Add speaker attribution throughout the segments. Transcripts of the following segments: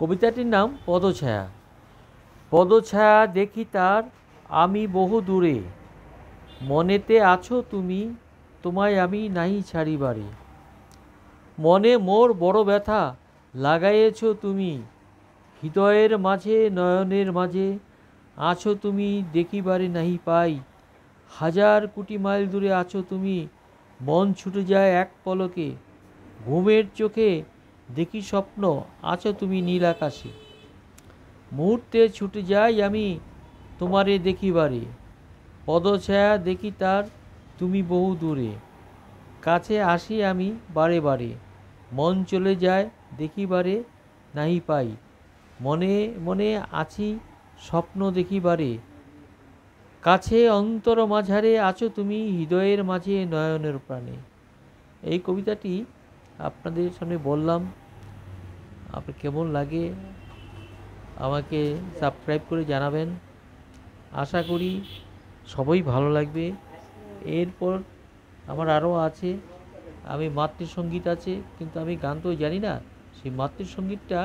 Speaker 1: কবিতাটির নাম পদছায়া। পদছায়া দেখি তার আমি বহু দূরে, মনেতে আছো তুমি, তোমায় আমি নাহি ছাড়িবারে। মনে মোর বড় ব্যথা লাগাইয়েছ তুমি, হৃদয়ের মাঝে নয়নের মাঝে আছো তুমি, দেখিবারে নাহি পাই। হাজার কোটি মাইল দূরে আছো তুমি, মন ছুটে যায় এক পলকে। ঘুমের চোখে দেখি স্বপ্ন, আছো তুমি নীল আকাশে। মুহূর্তে ছুটে যাই আমি তোমারে দেখিবারে, পদছায়া দেখি তার তুমি বহু দূরে। কাছে আসি আমি বারে বারে, মন চলে যায় দেখিবারে নাহি পাই। মনে মনে আছি স্বপ্ন দেখিবারে, কাছে অন্তর মাঝারে আছো তুমি, হৃদয়ের মাঝে নয়নের প্রাণে। এই কবিতাটি আপনাদের সামনে বললাম। আপনার কেমন লাগে আমাকে সাবস্ক্রাইব করে জানাবেন। আশা করি সবাই ভালো লাগবে। এরপর আমার আরও আছে, আমি মাতৃসঙ্গীত আছে, কিন্তু আমি গান তো জানি না। সেই মাতৃসঙ্গীতটা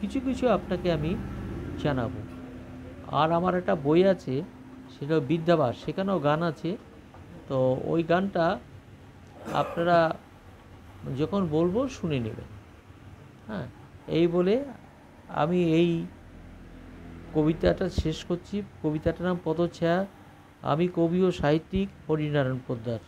Speaker 1: কিছু কিছু আপনাকে আমি জানাবো। আর আমার একটা বই আছে, সেটা বিদ্যাবাস, সেখানেও গান আছে। তো ওই গানটা আপনারা যখন বলবো শুনে নেবেন। হ্যাঁ, এই বলে আমি এই কবিতাটা শেষ করছি। কবিতাটার নাম পদছায়া। আমি কবি ও সাহিত্যিক হরিনারায়ণ পোদ্দার।